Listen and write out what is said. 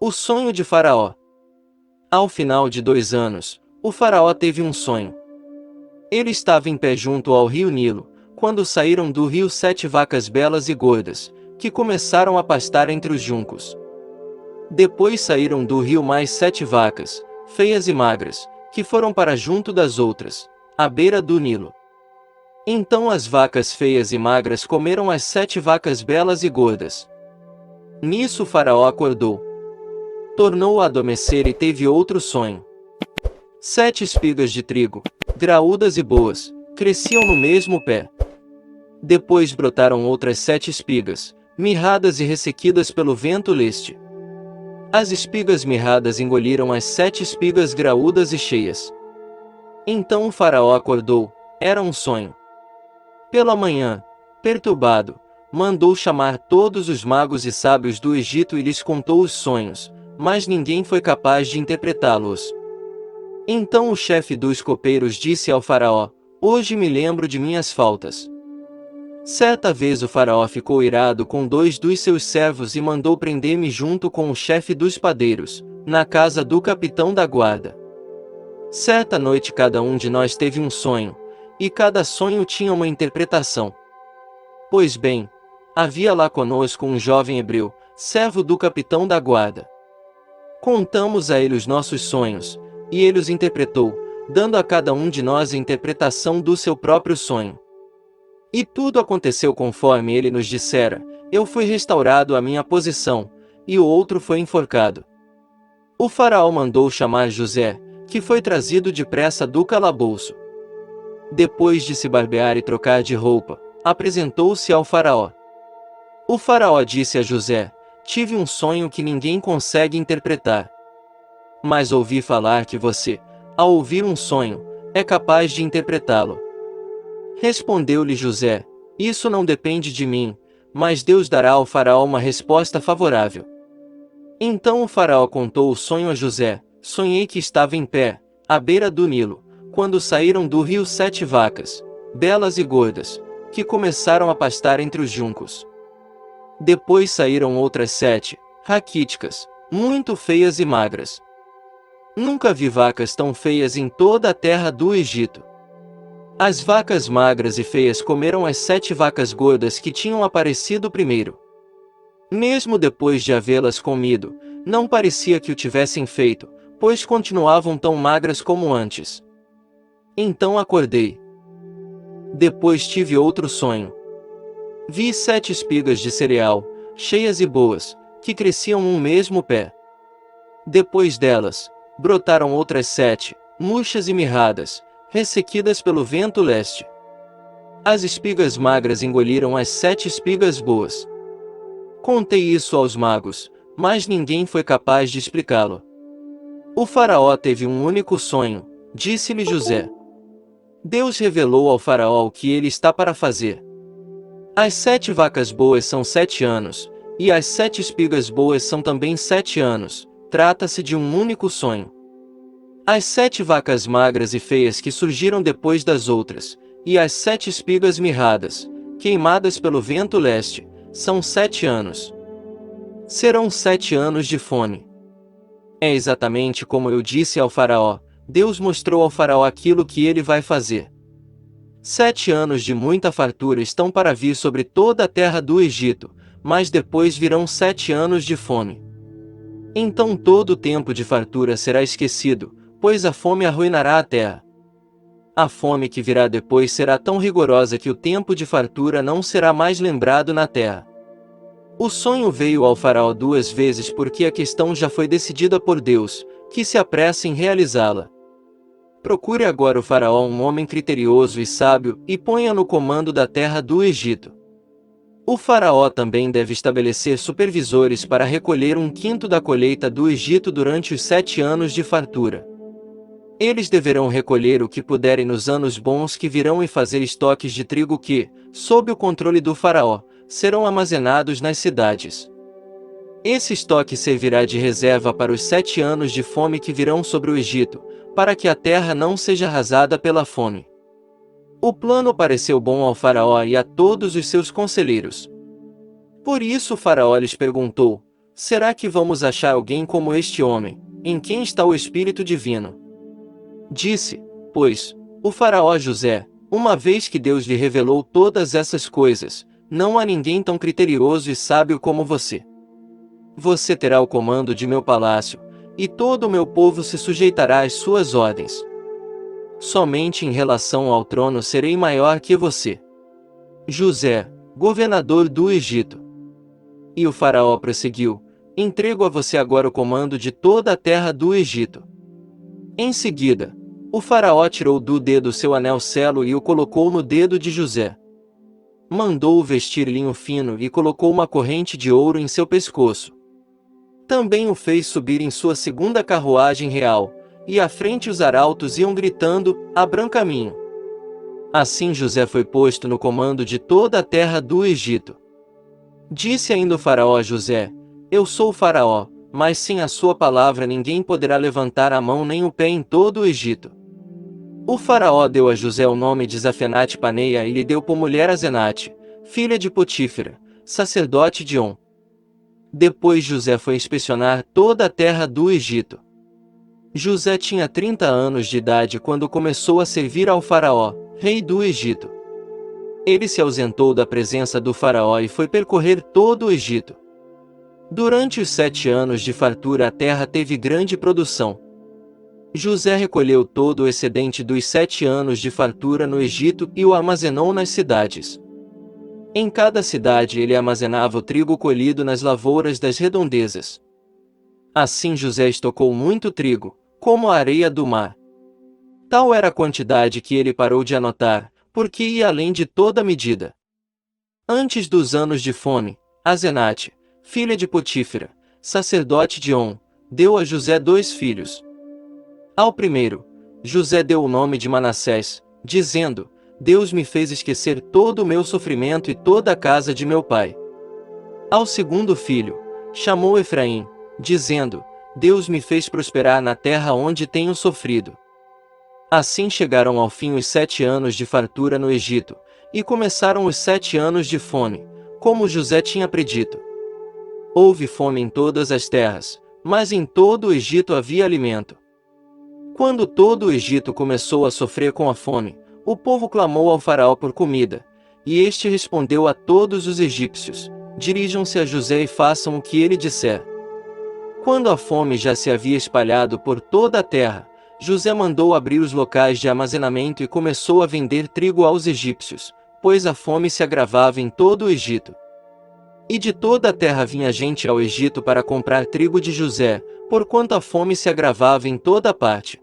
O sonho de Faraó. Ao final de 2 anos, o faraó teve um sonho. Ele estava em pé junto ao rio Nilo, quando saíram do rio 7 vacas belas e gordas, que começaram a pastar entre os juncos. Depois saíram do rio mais 7 vacas, feias e magras, que foram para junto das outras, à beira do Nilo. Então as vacas feias e magras comeram as 7 vacas belas e gordas. Nisso o faraó acordou. Tornou a adormecer e teve outro sonho. 7 espigas de trigo, graúdas e boas, cresciam no mesmo pé. Depois brotaram outras 7 espigas, mirradas e ressequidas pelo vento leste. As espigas mirradas engoliram as 7 espigas graúdas e cheias. Então o faraó acordou, era um sonho. Pela manhã, perturbado, mandou chamar todos os magos e sábios do Egito e lhes contou os sonhos, mas ninguém foi capaz de interpretá-los. Então o chefe dos copeiros disse ao faraó: "Hoje me lembro de minhas faltas." Certa vez o faraó ficou irado com 2 dos seus servos e mandou prender-me junto com o chefe dos padeiros, na casa do capitão da guarda. Certa noite cada um de nós teve um sonho, e cada sonho tinha uma interpretação. Pois bem, havia lá conosco um jovem hebreu, servo do capitão da guarda. Contamos a ele os nossos sonhos, e ele os interpretou, dando a cada um de nós a interpretação do seu próprio sonho. E tudo aconteceu conforme ele nos dissera. Eu fui restaurado à minha posição, e o outro foi enforcado. O faraó mandou chamar José, que foi trazido depressa do calabouço. Depois de se barbear e trocar de roupa, apresentou-se ao faraó. O faraó disse a José: "Tive um sonho que ninguém consegue interpretar. Mas ouvi falar que você, ao ouvir um sonho, é capaz de interpretá-lo." Respondeu-lhe José: "Isso não depende de mim, mas Deus dará ao faraó uma resposta favorável." Então o faraó contou o sonho a José: "Sonhei que estava em pé, à beira do Nilo, quando saíram do rio 7 vacas, belas e gordas, que começaram a pastar entre os juncos. Depois saíram outras 7, raquíticas, muito feias e magras. Nunca vi vacas tão feias em toda a terra do Egito. As vacas magras e feias comeram as 7 vacas gordas que tinham aparecido primeiro. Mesmo depois de havê-las comido, não parecia que o tivessem feito, pois continuavam tão magras como antes. Então acordei. Depois tive outro sonho. Vi 7 espigas de cereal, cheias e boas, que cresciam num mesmo pé. Depois delas, brotaram outras 7, murchas e mirradas, ressequidas pelo vento leste. As espigas magras engoliram as 7 espigas boas. Contei isso aos magos, mas ninguém foi capaz de explicá-lo. O faraó teve um único sonho, disse-lhe José. Deus revelou ao faraó o que ele está para fazer. As 7 vacas boas são 7 anos, e as 7 espigas boas são também 7 anos, trata-se de um único sonho. As 7 vacas magras e feias que surgiram depois das outras, e as 7 espigas mirradas, queimadas pelo vento leste, são 7 anos. Serão 7 anos de fome. É exatamente como eu disse ao faraó. Deus mostrou ao faraó aquilo que ele vai fazer. 7 anos de muita fartura estão para vir sobre toda a terra do Egito, mas depois virão 7 anos de fome. Então todo o tempo de fartura será esquecido, pois a fome arruinará a terra. A fome que virá depois será tão rigorosa que o tempo de fartura não será mais lembrado na terra. O sonho veio ao faraó 2 vezes porque a questão já foi decidida por Deus, que se apressa em realizá-la. Procure agora o faraó um homem criterioso e sábio, e ponha no comando da terra do Egito. O faraó também deve estabelecer supervisores para recolher 1/5 da colheita do Egito durante os 7 anos de fartura. Eles deverão recolher o que puderem nos anos bons que virão e fazer estoques de trigo que, sob o controle do faraó, serão armazenados nas cidades. Esse estoque servirá de reserva para os 7 anos de fome que virão sobre o Egito, para que a terra não seja arrasada pela fome. O plano pareceu bom ao faraó e a todos os seus conselheiros. Por isso o faraó lhes perguntou: Será que vamos achar alguém como este homem, em quem está o Espírito Divino? Disse, pois, o faraó José, uma vez que Deus lhe revelou todas essas coisas, não há ninguém tão criterioso e sábio como você. Você terá o comando de meu palácio, e todo o meu povo se sujeitará às suas ordens. Somente em relação ao trono serei maior que você. José, governador do Egito. E o faraó prosseguiu, entrego a você agora o comando de toda a terra do Egito. Em seguida, o faraó tirou do dedo seu anel selo e o colocou no dedo de José. Mandou-o vestir linho fino e colocou uma corrente de ouro em seu pescoço. Também o fez subir em sua segunda carruagem real, e à frente os arautos iam gritando, abram caminho. Assim José foi posto no comando de toda a terra do Egito. Disse ainda o faraó a José, eu sou o faraó, mas sem a sua palavra ninguém poderá levantar a mão nem o pé em todo o Egito. O faraó deu a José o nome de Zafenate-Paneia e lhe deu por mulher Azenate, filha de Potífera, sacerdote de On. Depois José foi inspecionar toda a terra do Egito. José tinha 30 anos de idade quando começou a servir ao faraó, rei do Egito. Ele se ausentou da presença do faraó e foi percorrer todo o Egito. Durante os 7 anos de fartura a terra teve grande produção. José recolheu todo o excedente dos 7 anos de fartura no Egito e o armazenou nas cidades. Em cada cidade ele armazenava o trigo colhido nas lavouras das redondezas. Assim José estocou muito trigo, como a areia do mar. Tal era a quantidade que ele parou de anotar, porque ia além de toda medida. Antes dos anos de fome, Azenate, filha de Potífera, sacerdote de On, deu a José 2 filhos. Ao primeiro, José deu o nome de Manassés, dizendo, Deus me fez esquecer todo o meu sofrimento e toda a casa de meu pai. Ao segundo filho, chamou Efraim, dizendo, Deus me fez prosperar na terra onde tenho sofrido. Assim chegaram ao fim os 7 anos de fartura no Egito, e começaram os 7 anos de fome, como José tinha predito. Houve fome em todas as terras, mas em todo o Egito havia alimento. Quando todo o Egito começou a sofrer com a fome, o povo clamou ao faraó por comida, e este respondeu a todos os egípcios, dirijam-se a José e façam o que ele disser. Quando a fome já se havia espalhado por toda a terra, José mandou abrir os locais de armazenamento e começou a vender trigo aos egípcios, pois a fome se agravava em todo o Egito. E de toda a terra vinha gente ao Egito para comprar trigo de José, porquanto a fome se agravava em toda parte.